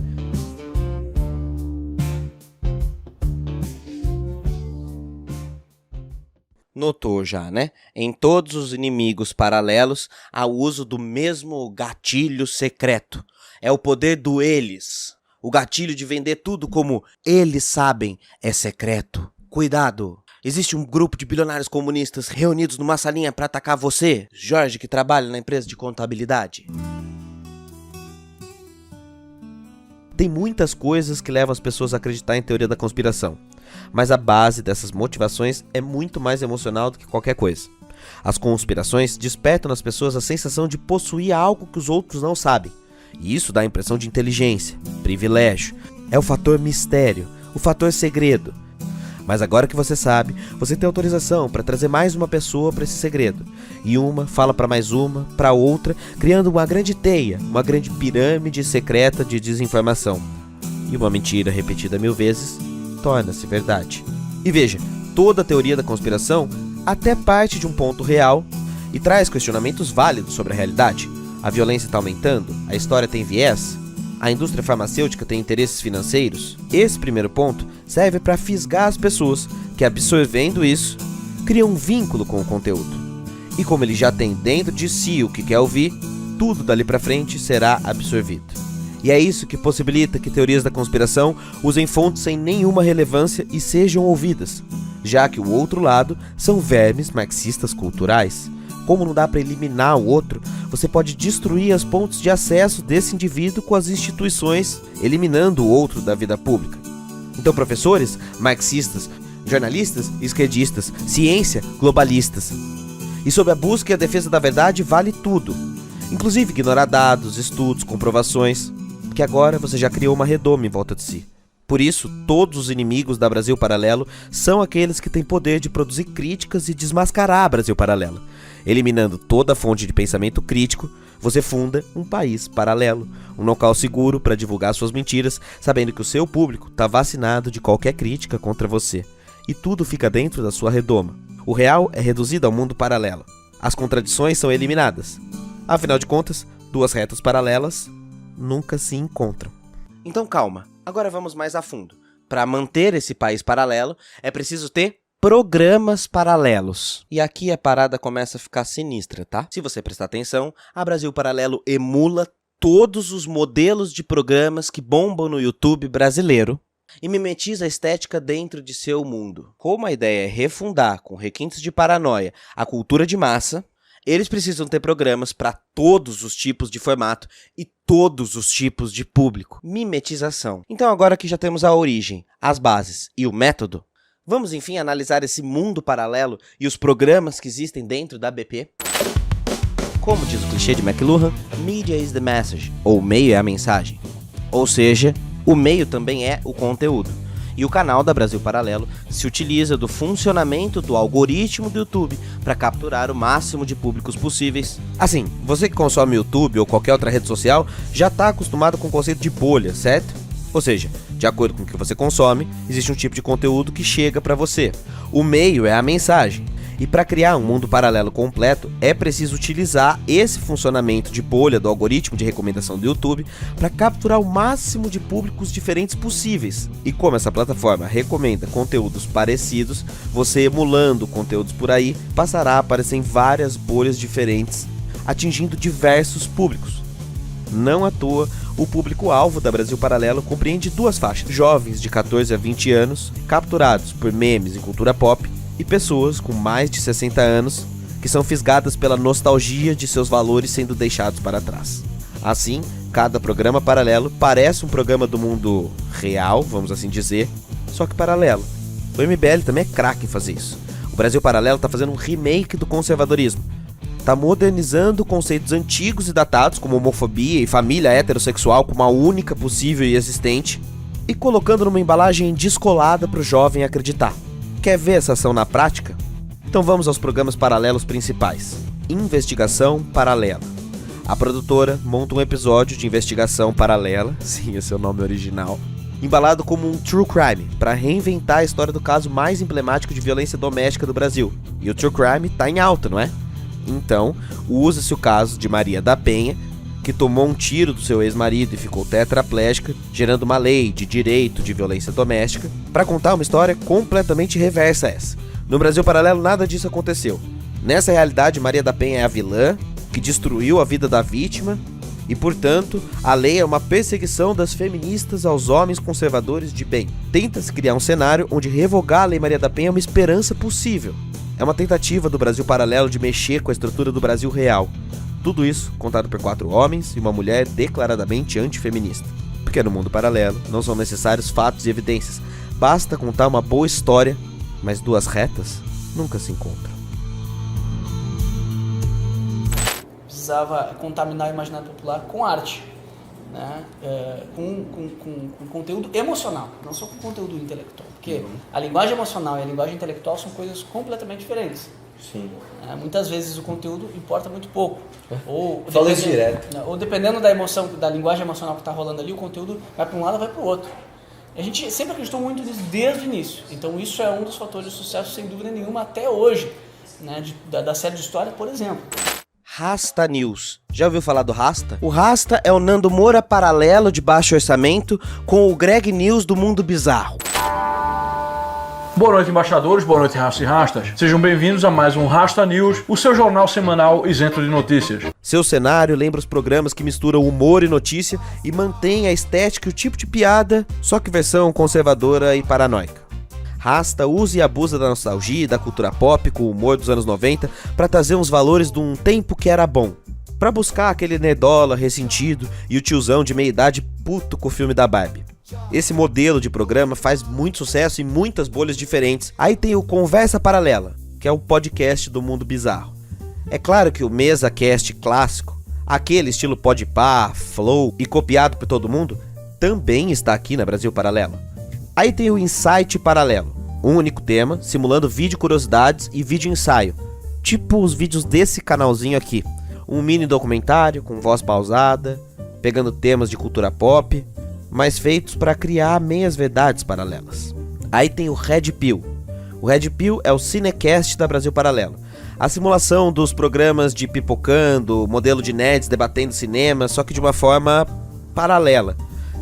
Notou já, né? Em todos os inimigos paralelos há o uso do mesmo gatilho secreto. É o poder do eles. O gatilho de vender tudo como eles sabem é secreto. Cuidado! Existe um grupo de bilionários comunistas reunidos numa salinha para atacar você, Jorge, que trabalha na empresa de contabilidade. Tem muitas coisas que levam as pessoas a acreditar em teoria da conspiração. Mas a base dessas motivações é muito mais emocional do que qualquer coisa. As conspirações despertam nas pessoas a sensação de possuir algo que os outros não sabem. E isso dá a impressão de inteligência, privilégio. É o fator mistério, o fator segredo. Mas agora que você sabe, você tem autorização para trazer mais uma pessoa para esse segredo. E uma fala para mais uma, para outra, criando uma grande teia, uma grande pirâmide secreta de desinformação. E uma mentira repetida 1000 vezes torna-se verdade. E veja, toda a teoria da conspiração até parte de um ponto real e traz questionamentos válidos sobre a realidade. A violência está aumentando? A história tem viés? A indústria farmacêutica tem interesses financeiros? Esse primeiro ponto serve para fisgar as pessoas que, absorvendo isso, criam um vínculo com o conteúdo. E como ele já tem dentro de si o que quer ouvir, tudo dali para frente será absorvido. E é isso que possibilita que teorias da conspiração usem fontes sem nenhuma relevância e sejam ouvidas, já que o outro lado são vermes marxistas culturais. Como não dá para eliminar o outro, você pode destruir as pontes de acesso desse indivíduo com as instituições, eliminando o outro da vida pública. Então, professores, marxistas, jornalistas, esquerdistas, ciência, globalistas. E sob a busca e a defesa da verdade vale tudo, inclusive ignorar dados, estudos, comprovações, porque agora você já criou uma redoma em volta de si. Por isso, todos os inimigos da Brasil Paralelo são aqueles que têm poder de produzir críticas e desmascarar a Brasil Paralelo. Eliminando toda a fonte de pensamento crítico, você funda um país paralelo, um local seguro para divulgar suas mentiras, sabendo que o seu público está vacinado de qualquer crítica contra você. E tudo fica dentro da sua redoma. O real é reduzido ao mundo paralelo. As contradições são eliminadas. Afinal de contas, duas retas paralelas nunca se encontram. Então calma, agora vamos mais a fundo. Para manter esse país paralelo, é preciso ter programas paralelos. E aqui a parada começa a ficar sinistra, tá? Se você prestar atenção, a Brasil Paralelo emula todos os modelos de programas que bombam no YouTube brasileiro e mimetiza a estética dentro de seu mundo. Como a ideia é refundar, com requintes de paranoia, a cultura de massa, eles precisam ter programas para todos os tipos de formato e todos os tipos de público. Mimetização. Então agora que já temos a origem, as bases e o método, vamos enfim analisar esse mundo paralelo e os programas que existem dentro da BP? Como diz o clichê de McLuhan, Media is the message, ou meio é a mensagem. Ou seja, o meio também é o conteúdo. E o canal da Brasil Paralelo se utiliza do funcionamento do algoritmo do YouTube para capturar o máximo de públicos possíveis. Assim, você que consome YouTube ou qualquer outra rede social já está acostumado com o conceito de bolha, certo? Ou seja, de acordo com o que você consome, existe um tipo de conteúdo que chega para você. O meio é a mensagem. E para criar um mundo paralelo completo, é preciso utilizar esse funcionamento de bolha do algoritmo de recomendação do YouTube para capturar o máximo de públicos diferentes possíveis. E como essa plataforma recomenda conteúdos parecidos, você emulando conteúdos por aí, passará a aparecer em várias bolhas diferentes, atingindo diversos públicos. Não à toa, o público-alvo da Brasil Paralelo compreende duas faixas: jovens de 14 a 20 anos, capturados por memes e cultura pop, e pessoas com mais de 60 anos, que são fisgadas pela nostalgia de seus valores sendo deixados para trás. Assim, cada programa paralelo parece um programa do mundo real, vamos assim dizer, só que paralelo. O MBL também é craque em fazer isso. O Brasil Paralelo está fazendo um remake do conservadorismo. Está modernizando conceitos antigos e datados, como homofobia e família heterossexual como a única possível e existente, e colocando numa embalagem descolada para o jovem acreditar. Quer ver essa ação na prática? Então vamos aos programas paralelos principais. Investigação Paralela. A produtora monta um episódio de investigação paralela, sim, esse é o nome original, embalado como um true crime, para reinventar a história do caso mais emblemático de violência doméstica do Brasil. E o true crime tá em alta, não é? Então, usa-se o caso de Maria da Penha, que tomou um tiro do seu ex-marido e ficou tetraplégica, gerando uma lei de direito de violência doméstica, para contar uma história completamente reversa a essa. No Brasil Paralelo, nada disso aconteceu. Nessa realidade, Maria da Penha é a vilã, que destruiu a vida da vítima, e, portanto, a lei é uma perseguição das feministas aos homens conservadores de bem. Tenta-se criar um cenário onde revogar a Lei Maria da Penha é uma esperança possível. É uma tentativa do Brasil Paralelo de mexer com a estrutura do Brasil real. Tudo isso contado por 4 homens e uma mulher declaradamente antifeminista. Porque no mundo paralelo não são necessários fatos e evidências. Basta contar uma boa história, mas 2 retas nunca se encontram. Precisava contaminar o imaginário popular com arte, né? Com conteúdo emocional, não só com conteúdo intelectual. Porque a linguagem emocional e a linguagem intelectual são coisas completamente diferentes. Sim. Muitas vezes o conteúdo importa muito pouco. Fala isso direto. Ou dependendo da emoção, da linguagem emocional que está rolando ali, o conteúdo vai para um lado ou vai para o outro. A gente sempre acreditou muito nisso desde o início. Então isso é um dos fatores de sucesso, sem dúvida nenhuma, até hoje, né? Da série de história, por exemplo. Rasta News. Já ouviu falar do Rasta? O Rasta é o Nando Moura paralelo de baixo orçamento com o Greg News do mundo bizarro. Boa noite, embaixadores, boa noite, Rasta e Rastas. Sejam bem-vindos a mais um Rasta News, o seu jornal semanal isento de notícias. Seu cenário lembra os programas que misturam humor e notícia e mantém a estética e o tipo de piada, só que versão conservadora e paranoica. Rasta usa e abusa da nostalgia e da cultura pop com o humor dos anos 90 para trazer uns valores de um tempo que era bom. Para buscar aquele nerdola ressentido e o tiozão de meia-idade puto com o filme da Barbie. Esse modelo de programa faz muito sucesso em muitas bolhas diferentes. Aí tem o Conversa Paralela, que é o podcast do mundo bizarro. É claro que o MesaCast clássico, aquele estilo Podpah, Flow e copiado por todo mundo, também está aqui na Brasil Paralelo. Aí tem o Insight Paralelo, um único tema, simulando vídeo curiosidades e vídeo ensaio, tipo os vídeos desse canalzinho aqui. Um mini documentário com voz pausada, pegando temas de cultura pop, mas feitos para criar meias verdades paralelas. Aí tem o Red Pill. O Red Pill é o Cinecast da Brasil Paralelo. A simulação dos programas de Pipocando, modelo de nerds debatendo cinema, só que de uma forma paralela.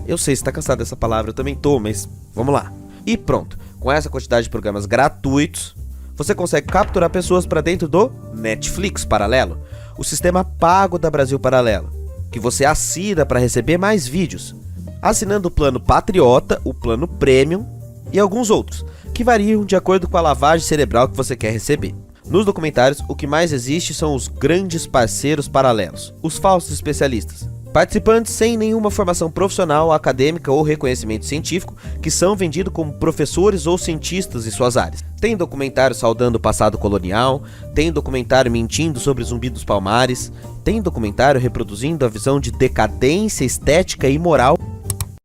Eu sei, você tá cansado dessa palavra, eu também tô, mas vamos lá. E pronto, com essa quantidade de programas gratuitos, você consegue capturar pessoas para dentro do Netflix Paralelo, o sistema pago da Brasil Paralelo, que você assina para receber mais vídeos, assinando o plano Patriota, o plano Premium e alguns outros, que variam de acordo com a lavagem cerebral que você quer receber. Nos documentários, o que mais existe são os grandes parceiros paralelos, os falsos especialistas. Participantes sem nenhuma formação profissional, acadêmica ou reconhecimento científico, que são vendidos como professores ou cientistas em suas áreas. Tem documentário saudando o passado colonial, tem documentário mentindo sobre Zumbi dos Palmares, tem documentário reproduzindo a visão de decadência estética e moral.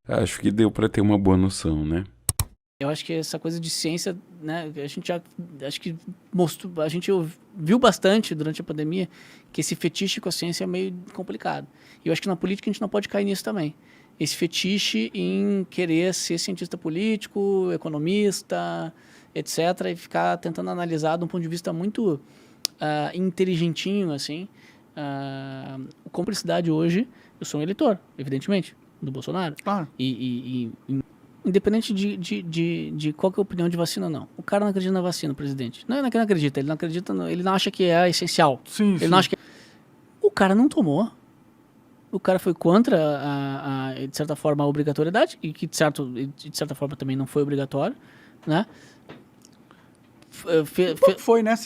Acho que deu pra ter uma boa noção, né? Eu acho que essa coisa de ciência, né, a gente já acho que mostrou, a gente viu bastante durante a pandemia que esse fetiche com a ciência é meio complicado. E eu acho que na política a gente não pode cair nisso também. Esse fetiche em querer ser cientista político, economista, etc, e ficar tentando analisar de um ponto de vista muito inteligentinho, assim. Cumplicidade hoje, eu sou um eleitor, evidentemente, do Bolsonaro. Claro. E independente de qual que é a opinião de vacina, não. O cara não acredita na vacina, o presidente. Não é que não acredita, ele não acha que é essencial. Sim, ele não acha que... O cara não tomou. O cara foi contra, de certa forma, a obrigatoriedade, e que, de certa forma, também não foi obrigatório, né? Foi, né?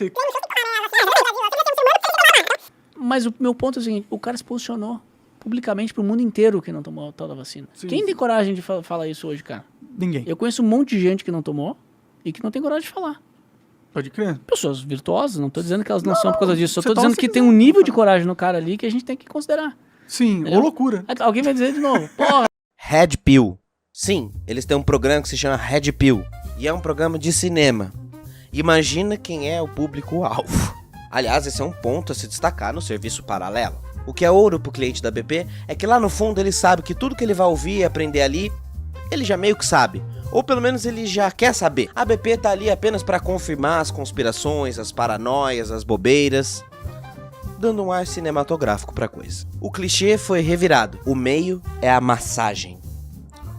Mas o meu ponto é o seguinte, o cara se posicionou publicamente pro mundo inteiro que não tomou a tal da vacina. Sim, Quem tem coragem de falar isso hoje, cara? Ninguém. Eu conheço um monte de gente que não tomou e que não tem coragem de falar. Pode crer. Pessoas virtuosas, não tô dizendo que elas não são por causa disso, só tô dizendo que tem um nível de coragem no cara ali que a gente tem que considerar. Sim, ou loucura. Alguém vai dizer de novo, porra. Red Pill. Sim, eles têm um programa que se chama Red Pill. E é um programa de cinema. Imagina quem é o público-alvo. Aliás, esse é um ponto a se destacar no serviço paralelo. O que é ouro pro cliente da BP é que lá no fundo ele sabe que tudo que ele vai ouvir e aprender ali ele já meio que sabe. Ou pelo menos ele já quer saber. A BP tá ali apenas para confirmar as conspirações, as paranoias, as bobeiras, dando um ar cinematográfico pra coisa. O clichê foi revirado. O meio é a massagem.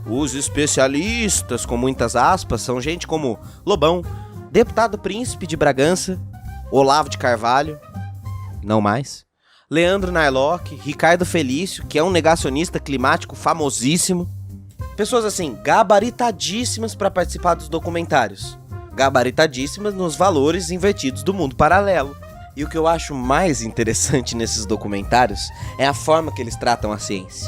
Os especialistas, com muitas aspas, são gente como Lobão, Deputado Príncipe de Bragança, Olavo de Carvalho, não mais, Leandro Narlock, Ricardo Felício, que é um negacionista climático famosíssimo. Pessoas assim, gabaritadíssimas para participar dos documentários. Gabaritadíssimas nos valores invertidos do mundo paralelo. E o que eu acho mais interessante nesses documentários é a forma que eles tratam a ciência.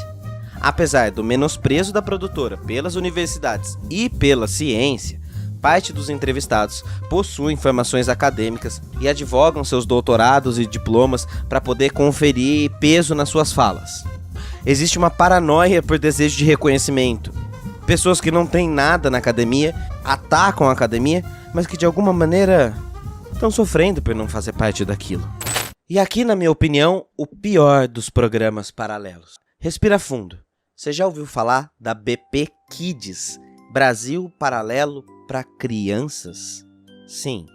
Apesar do menosprezo da produtora pelas universidades e pela ciência, parte dos entrevistados possuem formações acadêmicas e advogam seus doutorados e diplomas para poder conferir peso nas suas falas. Existe uma paranoia por desejo de reconhecimento. Pessoas que não têm nada na academia atacam a academia, mas que de alguma maneira estão sofrendo por não fazer parte daquilo. E aqui, na minha opinião, o pior dos programas paralelos. Respira fundo. Você já ouviu falar da BP Kids, Brasil Paralelo para Crianças? Sim,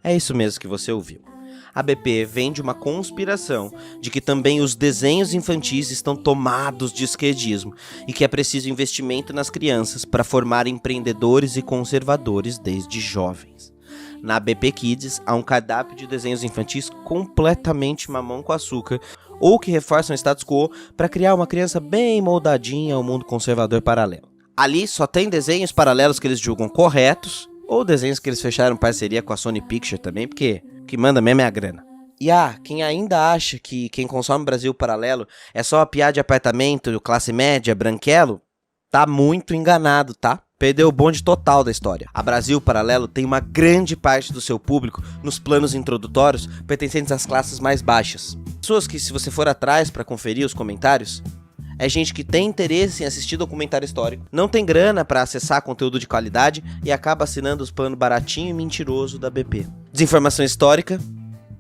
é isso mesmo que você ouviu. A BP vem de uma conspiração de que também os desenhos infantis estão tomados de esquerdismo e que é preciso investimento nas crianças para formar empreendedores e conservadores desde jovens. Na BP Kids há um cardápio de desenhos infantis completamente mamão com açúcar ou que reforçam o status quo para criar uma criança bem moldadinha ao mundo conservador paralelo. Ali só tem desenhos paralelos que eles julgam corretos ou desenhos que eles fecharam parceria com a Sony Pictures também, porque o que manda mesmo é a grana. E quem ainda acha que quem consome Brasil Paralelo é só a piada de apartamento, classe média, branquelo, tá muito enganado, tá? Perdeu o bonde total da história. A Brasil Paralelo tem uma grande parte do seu público nos planos introdutórios pertencentes às classes mais baixas. Pessoas que, se você for atrás para conferir os comentários, é gente que tem interesse em assistir documentário histórico, não tem grana para acessar conteúdo de qualidade e acaba assinando os planos baratinho e mentiroso da BP. Desinformação histórica,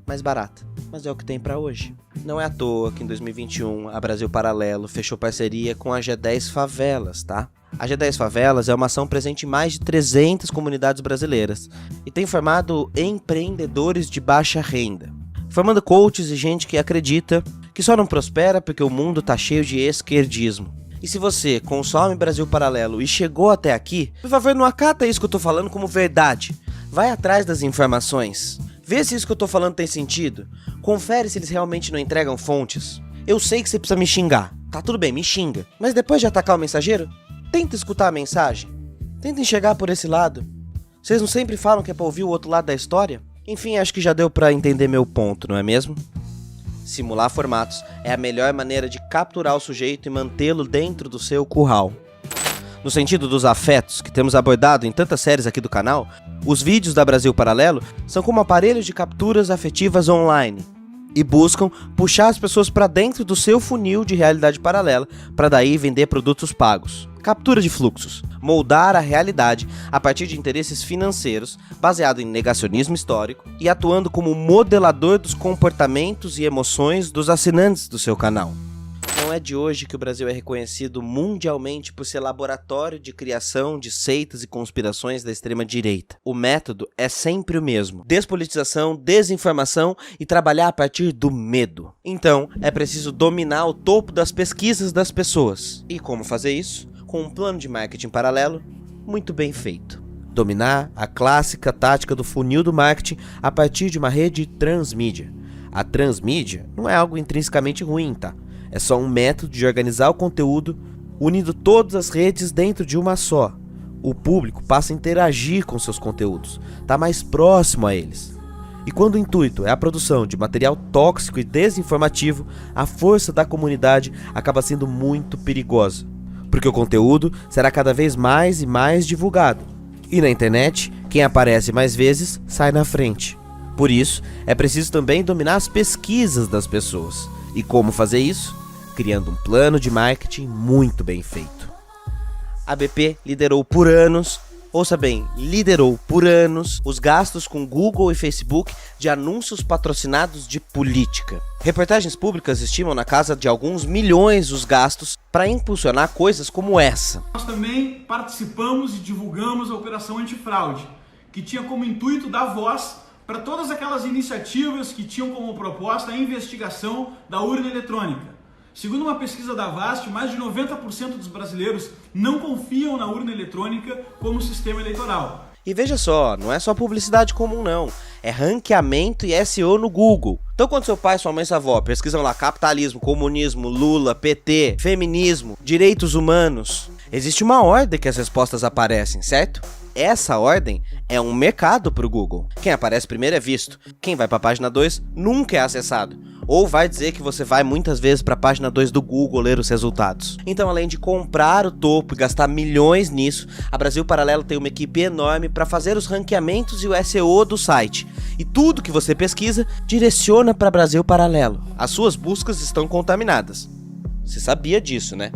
mais barata, mas é o que tem para hoje. Não é à toa que em 2021 a Brasil Paralelo fechou parceria com a G10 Favelas, tá? A G10 Favelas é uma ação presente em mais de 300 comunidades brasileiras e tem formado empreendedores de baixa renda, formando coaches e gente que acredita que só não prospera porque o mundo tá cheio de esquerdismo. E se você consome Brasil Paralelo e chegou até aqui, por favor, não acata isso que eu tô falando como verdade. Vai atrás das informações. Vê se isso que eu tô falando tem sentido. Confere se eles realmente não entregam fontes. Eu sei que você precisa me xingar. Tá tudo bem, me xinga. Mas depois de atacar o mensageiro, tenta escutar a mensagem. Tenta enxergar por esse lado. Vocês não sempre falam que é pra ouvir o outro lado da história? Enfim, acho que já deu pra entender meu ponto, não é mesmo? Simular formatos é a melhor maneira de capturar o sujeito e mantê-lo dentro do seu curral. No sentido dos afetos que temos abordado em tantas séries aqui do canal, os vídeos da Brasil Paralelo são como aparelhos de capturas afetivas online e buscam puxar as pessoas para dentro do seu funil de realidade paralela para daí vender produtos pagos. Captura de fluxos, moldar a realidade a partir de interesses financeiros, baseado em negacionismo histórico e atuando como modelador dos comportamentos e emoções dos assinantes do seu canal. Não é de hoje que o Brasil é reconhecido mundialmente por ser laboratório de criação de seitas e conspirações da extrema-direita. O método é sempre o mesmo: despolitização, desinformação e trabalhar a partir do medo. Então, é preciso dominar o topo das pesquisas das pessoas. E como fazer isso? Com um plano de marketing paralelo muito bem feito. Dominar a clássica tática do funil do marketing a partir de uma rede transmídia. A transmídia não é algo intrinsecamente ruim, tá? É só um método de organizar o conteúdo, unindo todas as redes dentro de uma só. O público passa a interagir com seus conteúdos, está mais próximo a eles. E quando o intuito é a produção de material tóxico e desinformativo, a força da comunidade acaba sendo muito perigosa, porque o conteúdo será cada vez mais e mais divulgado. E na internet, quem aparece mais vezes sai na frente. Por isso, é preciso também dominar as pesquisas das pessoas. E como fazer isso? Criando um plano de marketing muito bem feito. A BP liderou por anos ouça bem, liderou por anos os gastos com Google e Facebook de anúncios patrocinados de política. Reportagens públicas estimam na casa de alguns milhões os gastos para impulsionar coisas como essa. Nós também participamos e divulgamos a Operação Antifraude, que tinha como intuito dar voz para todas aquelas iniciativas que tinham como proposta a investigação da urna eletrônica. Segundo uma pesquisa da Avast, mais de 90% dos brasileiros não confiam na urna eletrônica como sistema eleitoral. E veja só, não é só publicidade comum não, é ranqueamento e SEO no Google. Então quando seu pai, sua mãe e sua avó pesquisam lá capitalismo, comunismo, Lula, PT, feminismo, direitos humanos, existe uma ordem que as respostas aparecem, certo? Essa ordem é um mercado para o Google. Quem aparece primeiro é visto. Quem vai para a página 2 nunca é acessado. Ou vai dizer que você vai muitas vezes para a página 2 do Google ler os resultados. Então, além de comprar o topo e gastar milhões nisso, a Brasil Paralelo tem uma equipe enorme para fazer os ranqueamentos e o SEO do site. E tudo que você pesquisa direciona para Brasil Paralelo. As suas buscas estão contaminadas. Você sabia disso, né?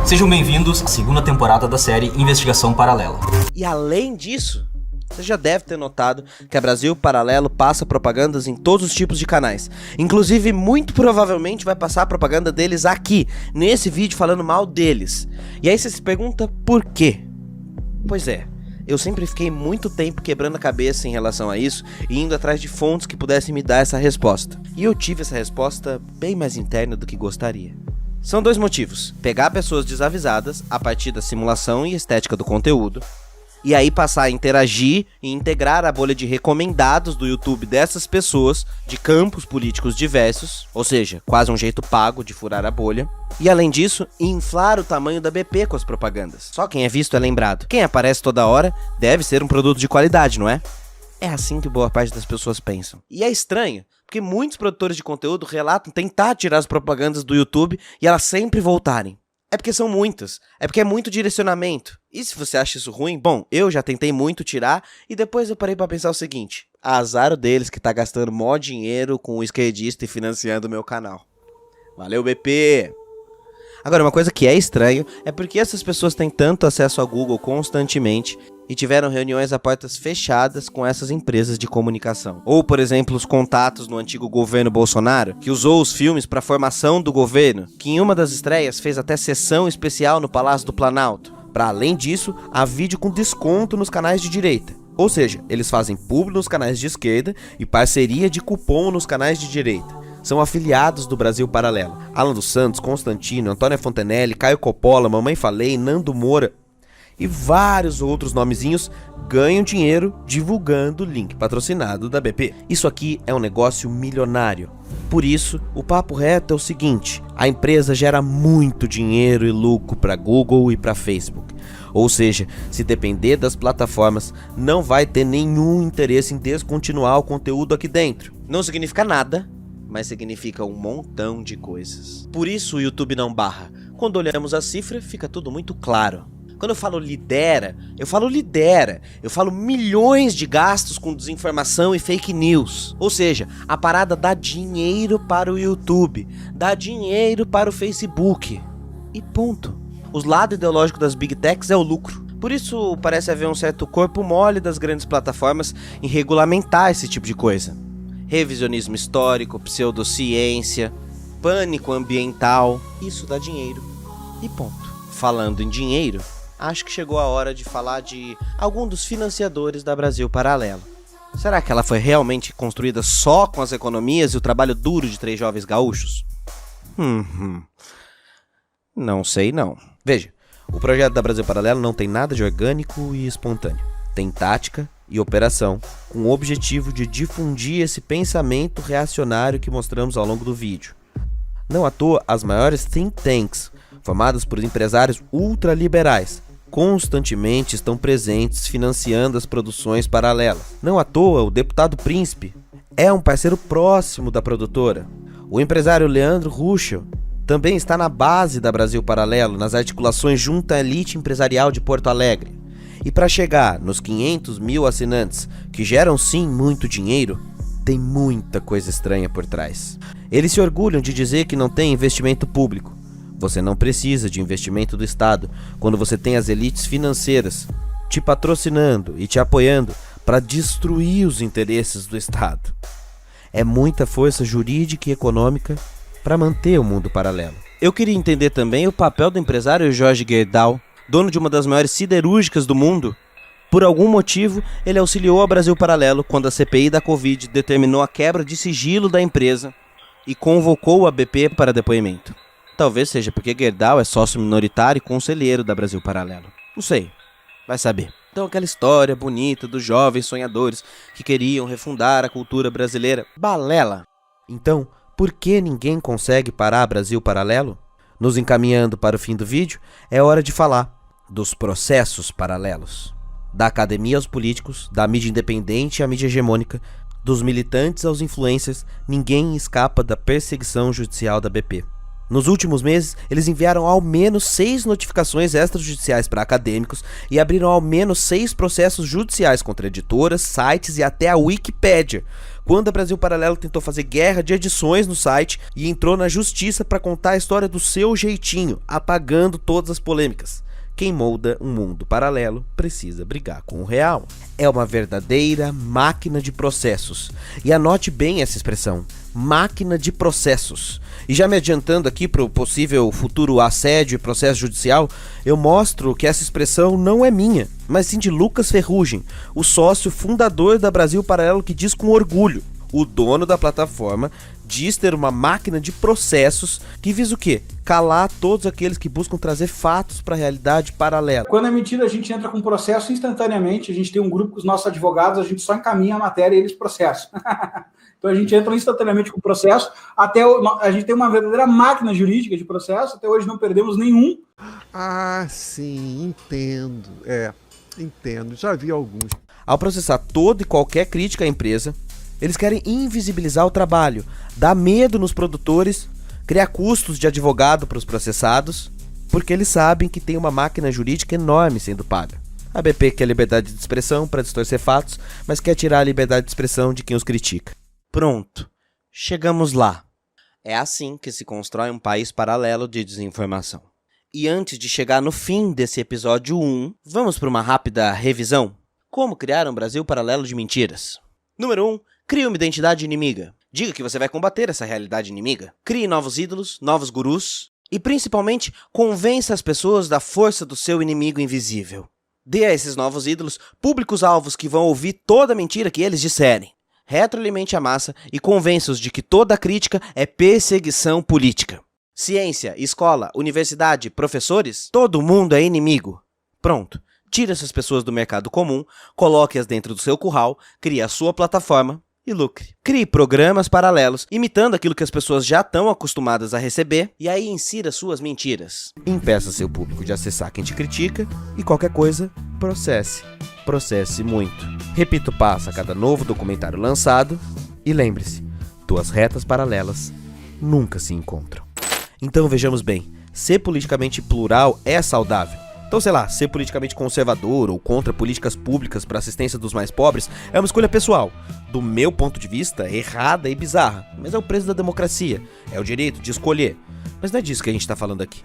Sejam bem-vindos à segunda temporada da série Investigação Paralela. E além disso, você já deve ter notado que a Brasil Paralelo passa propagandas em todos os tipos de canais. Inclusive, muito provavelmente vai passar a propaganda deles aqui, nesse vídeo falando mal deles. E aí você se pergunta por quê? Pois é, eu sempre fiquei muito tempo quebrando a cabeça em relação a isso e indo atrás de fontes que pudessem me dar essa resposta. E eu tive essa resposta bem mais interna do que gostaria. São dois motivos: pegar pessoas desavisadas a partir da simulação e estética do conteúdo, e aí passar a interagir e integrar a bolha de recomendados do YouTube dessas pessoas de campos políticos diversos, ou seja, quase um jeito pago de furar a bolha. E além disso, inflar o tamanho da BP com as propagandas. Só quem é visto é lembrado. Quem aparece toda hora deve ser um produto de qualidade, não é? É assim que boa parte das pessoas pensam. E é estranho, porque muitos produtores de conteúdo relatam tentar tirar as propagandas do YouTube e elas sempre voltarem. É porque são muitas, é porque é muito direcionamento. E se você acha isso ruim, bom, eu já tentei muito tirar e depois eu parei pra pensar o seguinte: azar deles que tá gastando mó dinheiro com o esquerdista e financiando o meu canal. Valeu, BP! Agora, uma coisa que é estranho é porque essas pessoas têm tanto acesso ao Google constantemente e tiveram reuniões a portas fechadas com essas empresas de comunicação. Ou, por exemplo, os contatos no antigo governo Bolsonaro, que usou os filmes para a formação do governo, que em uma das estreias fez até sessão especial no Palácio do Planalto. Para além disso, há vídeo com desconto nos canais de direita. Ou seja, eles fazem publi nos canais de esquerda e parceria de cupom nos canais de direita. São afiliados do Brasil Paralelo. Alan dos Santos, Constantino, Antônia Fontenelle, Caio Coppola, Mamãe Falei, Nando Moura e vários outros nomezinhos ganham dinheiro divulgando o link patrocinado da BP. Isso aqui é um negócio milionário. Por isso, o papo reto é o seguinte: a empresa gera muito dinheiro e lucro para Google e para Facebook. Ou seja, se depender das plataformas, não vai ter nenhum interesse em descontinuar o conteúdo aqui dentro. Não significa nada, mas significa um montão de coisas. Por isso o YouTube não barra. Quando olhamos a cifra, fica tudo muito claro. Quando eu falo lidera, eu falo milhões de gastos com desinformação e fake news. Ou seja, a parada dá dinheiro para o YouTube, dá dinheiro para o Facebook. E ponto. O lado ideológico das Big Techs é o lucro. Por isso parece haver um certo corpo mole das grandes plataformas em regulamentar esse tipo de coisa. Revisionismo histórico, pseudociência, pânico ambiental, isso dá dinheiro. E ponto. Falando em dinheiro, acho que chegou a hora de falar de algum dos financiadores da Brasil Paralelo. Será que ela foi realmente construída só com as economias e o trabalho duro de 3 jovens gaúchos? Não sei não. Veja, o projeto da Brasil Paralelo não tem nada de orgânico e espontâneo. Tem tática e operação, com o objetivo de difundir esse pensamento reacionário que mostramos ao longo do vídeo. Não à toa, as maiores think tanks, formadas por empresários ultraliberais, constantemente estão presentes financiando as produções paralelas. Não à toa, o deputado Príncipe é um parceiro próximo da produtora. O empresário Leandro Ruschel também está na base da Brasil Paralelo, nas articulações junto à elite empresarial de Porto Alegre. E para chegar nos 500 mil assinantes, que geram sim muito dinheiro, tem muita coisa estranha por trás. Eles se orgulham de dizer que não tem investimento público, Você não precisa de investimento do Estado quando você tem as elites financeiras te patrocinando e te apoiando para destruir os interesses do Estado. É muita força jurídica e econômica para manter o mundo paralelo. Eu queria entender também o papel do empresário Jorge Gerdau, dono de uma das maiores siderúrgicas do mundo. Por algum motivo, ele auxiliou a Brasil Paralelo quando a CPI da Covid determinou a quebra de sigilo da empresa e convocou a BP para depoimento. Talvez seja porque Gerdau é sócio minoritário e conselheiro da Brasil Paralelo. Não sei, vai saber. Então aquela história bonita dos jovens sonhadores que queriam refundar a cultura brasileira, balela. Então, por que ninguém consegue parar Brasil Paralelo? Nos encaminhando para o fim do vídeo, é hora de falar dos processos paralelos. Da academia aos políticos, da mídia independente à mídia hegemônica, dos militantes aos influencers, ninguém escapa da perseguição judicial da BP. Nos últimos meses, eles enviaram ao menos 6 notificações extrajudiciais para acadêmicos e abriram ao menos 6 processos judiciais contra editoras, sites e até a Wikipédia, quando a Brasil Paralelo tentou fazer guerra de edições no site e entrou na justiça para contar a história do seu jeitinho, apagando todas as polêmicas. Quem molda um mundo paralelo precisa brigar com o real. É uma verdadeira máquina de processos. E anote bem essa expressão, máquina de processos. E já me adiantando aqui para o possível futuro assédio e processo judicial, eu mostro que essa expressão não é minha, mas sim de Lucas Ferrugem, o sócio fundador da Brasil Paralelo, que diz com orgulho: o dono da plataforma diz ter uma máquina de processos que visa o quê? Calar todos aqueles que buscam trazer fatos para a realidade paralela. Quando é mentira, a gente entra com processo instantaneamente, a gente tem um grupo com os nossos advogados, a gente só encaminha a matéria e eles processam. Então a gente entra instantaneamente com o processo, a gente tem uma verdadeira máquina jurídica de processo, até hoje não perdemos nenhum. Ah, sim, entendo. Entendo, já vi alguns. Ao processar toda e qualquer crítica à empresa, eles querem invisibilizar o trabalho, dar medo nos produtores, criar custos de advogado para os processados, porque eles sabem que tem uma máquina jurídica enorme sendo paga. A BP quer liberdade de expressão para distorcer fatos, mas quer tirar a liberdade de expressão de quem os critica. Pronto, chegamos lá. É assim que se constrói um país paralelo de desinformação. E antes de chegar no fim desse episódio 1, vamos para uma rápida revisão? Como criar um Brasil paralelo de mentiras? Número 1. Crie uma identidade inimiga. Diga que você vai combater essa realidade inimiga. Crie novos ídolos, novos gurus e, principalmente, convença as pessoas da força do seu inimigo invisível. Dê a esses novos ídolos públicos-alvos que vão ouvir toda a mentira que eles disserem. Retroalimente a massa e convença-os de que toda crítica é perseguição política. Ciência, escola, universidade, professores, todo mundo é inimigo. Pronto. Tire essas pessoas do mercado comum, coloque-as dentro do seu curral, crie a sua plataforma e lucre. Crie programas paralelos, imitando aquilo que as pessoas já estão acostumadas a receber, e aí insira suas mentiras. Impeça seu público de acessar quem te critica e qualquer coisa, processe. Processe muito. Repita o passo a cada novo documentário lançado e lembre-se, duas retas paralelas nunca se encontram. Então vejamos bem, ser politicamente plural é saudável. Então, sei lá, ser politicamente conservador ou contra políticas públicas para assistência dos mais pobres é uma escolha pessoal. Do meu ponto de vista, errada e bizarra, mas é o preço da democracia, é o direito de escolher. Mas não é disso que a gente está falando aqui.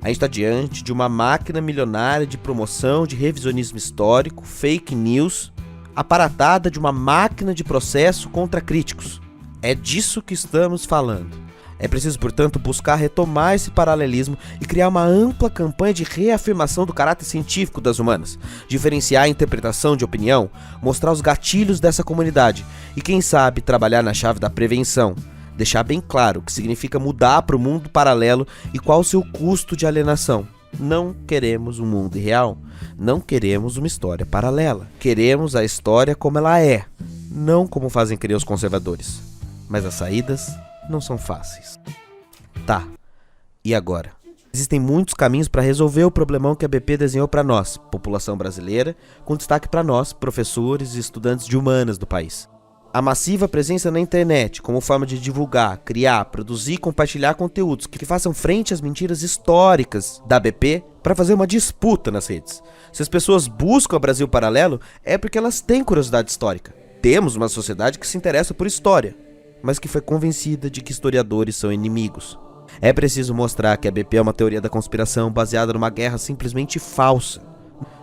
A gente está diante de uma máquina milionária de promoção de revisionismo histórico, fake news, aparatada de uma máquina de processo contra críticos. É disso que estamos falando. É preciso, portanto, buscar retomar esse paralelismo e criar uma ampla campanha de reafirmação do caráter científico das humanas, diferenciar a interpretação de opinião, mostrar os gatilhos dessa comunidade e, quem sabe, trabalhar na chave da prevenção, deixar bem claro o que significa mudar para o mundo paralelo e qual o seu custo de alienação. Não queremos um mundo irreal, não queremos uma história paralela, queremos a história como ela é, não como fazem crer os conservadores, mas as saídas não são fáceis. Tá, e agora? Existem muitos caminhos para resolver o problemão que a BP desenhou para nós, população brasileira, com destaque para nós, professores e estudantes de humanas do país. A massiva presença na internet como forma de divulgar, criar, produzir e compartilhar conteúdos que façam frente às mentiras históricas da BP para fazer uma disputa nas redes. Se as pessoas buscam o Brasil Paralelo, é porque elas têm curiosidade histórica. Temos uma sociedade que se interessa por história, mas que foi convencida de que historiadores são inimigos. É preciso mostrar que a BP é uma teoria da conspiração baseada numa guerra simplesmente falsa.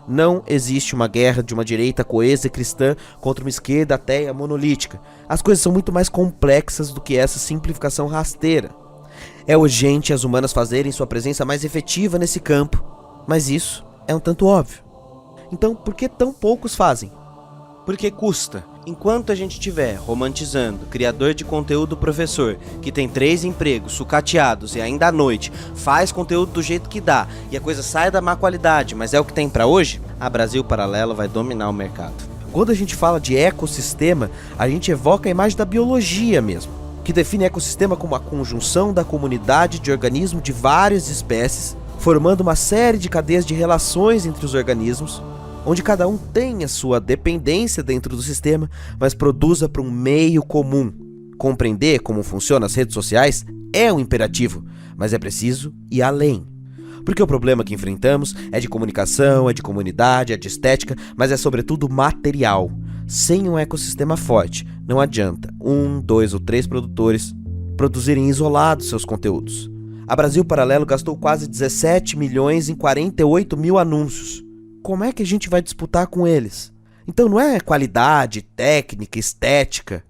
Não existe uma guerra de uma direita coesa e cristã contra uma esquerda ateia monolítica. As coisas são muito mais complexas do que essa simplificação rasteira. É urgente as humanas fazerem sua presença mais efetiva nesse campo, mas isso é um tanto óbvio. Então, por que tão poucos fazem? Porque custa. Enquanto a gente estiver romantizando criador de conteúdo professor, que tem 3 empregos sucateados e ainda à noite faz conteúdo do jeito que dá e a coisa sai da má qualidade, mas é o que tem pra hoje, a Brasil Paralelo vai dominar o mercado. Quando a gente fala de ecossistema, a gente evoca a imagem da biologia mesmo, que define ecossistema como a conjunção da comunidade de organismos de várias espécies, formando uma série de cadeias de relações entre os organismos, onde cada um tem a sua dependência dentro do sistema, mas produza para um meio comum. Compreender como funcionam as redes sociais é um imperativo, mas é preciso ir além. Porque o problema que enfrentamos é de comunicação, é de comunidade, é de estética, mas é sobretudo material. Sem um ecossistema forte, não adianta 1, 2 ou 3 produtores produzirem isolados seus conteúdos. A Brasil Paralelo gastou quase 17 milhões em 48 mil anúncios. Como é que a gente vai disputar com eles? Então não é qualidade, técnica, estética.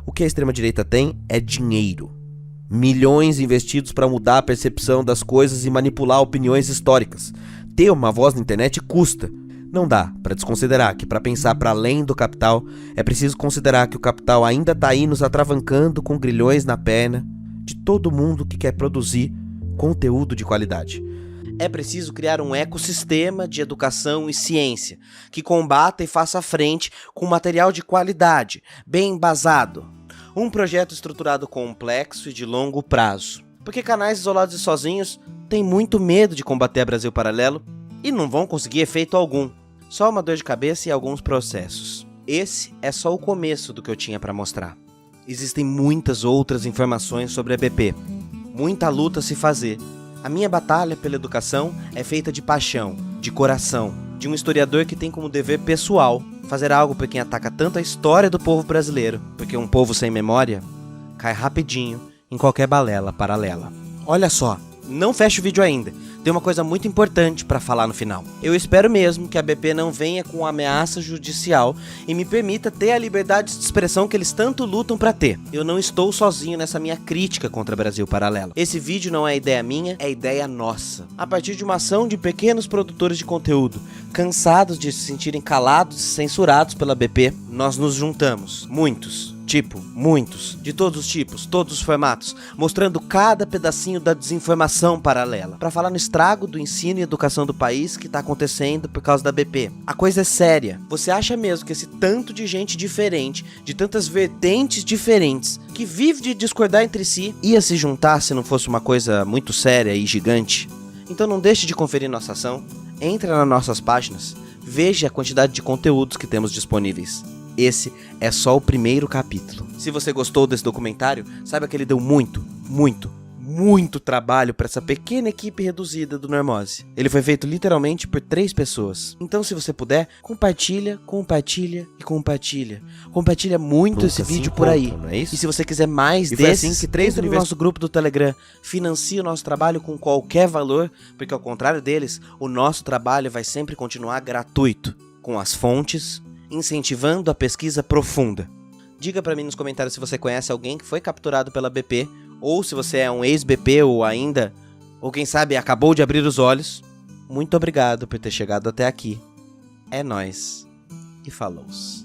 O que a extrema-direita tem é dinheiro. Milhões investidos para mudar a percepção das coisas e manipular opiniões históricas. Ter uma voz na internet custa. Não dá para desconsiderar que para pensar para além do capital, é preciso considerar que o capital ainda está aí nos atravancando com grilhões na perna de todo mundo que quer produzir conteúdo de qualidade. É preciso criar um ecossistema de educação e ciência que combata e faça frente com material de qualidade, bem embasado. Um projeto estruturado complexo e de longo prazo. Porque canais isolados e sozinhos têm muito medo de combater a Brasil Paralelo e não vão conseguir efeito algum. Só uma dor de cabeça e alguns processos. Esse é só o começo do que eu tinha para mostrar. Existem muitas outras informações sobre a BP. Muita luta a se fazer. A minha batalha pela educação é feita de paixão, de coração, de um historiador que tem como dever pessoal fazer algo por quem ataca tanto a história do povo brasileiro, porque um povo sem memória cai rapidinho em qualquer balela paralela. Olha só, não fecha o vídeo ainda, tem uma coisa muito importante para falar no final. Eu espero mesmo que a BP não venha com ameaça judicial e me permita ter a liberdade de expressão que eles tanto lutam para ter. Eu não estou sozinho nessa minha crítica contra o Brasil Paralelo. Esse vídeo não é ideia minha, é ideia nossa. A partir de uma ação de pequenos produtores de conteúdo, cansados de se sentirem calados e censurados pela BP, nós nos juntamos, muitos, de todos os tipos, todos os formatos, mostrando cada pedacinho da desinformação paralela, para falar no estrago do ensino e educação do país que tá acontecendo por causa da BP. A coisa é séria. Você acha mesmo que esse tanto de gente diferente, de tantas vertentes diferentes, que vive de discordar entre si, ia se juntar se não fosse uma coisa muito séria e gigante? Então não deixe de conferir nossa ação, entre nas nossas páginas, veja a quantidade de conteúdos que temos disponíveis. Esse é só o primeiro capítulo. Se você gostou desse documentário, saiba que ele deu muito trabalho para essa pequena equipe reduzida do Normose. Ele foi feito literalmente por 3 pessoas. Então, se você puder, compartilha. Compartilha muito esse vídeo por aí. Não é isso? E se você quiser mais desses, assim que 3 do nosso grupo do Telegram, financia o nosso trabalho com qualquer valor, porque ao contrário deles, o nosso trabalho vai sempre continuar gratuito, com as fontes, incentivando a pesquisa profunda. Diga pra mim nos comentários se você conhece alguém que foi capturado pela BP, ou se você é um ex-BP ou quem sabe acabou de abrir os olhos. Muito obrigado por ter chegado até aqui. É nóis e falou-se.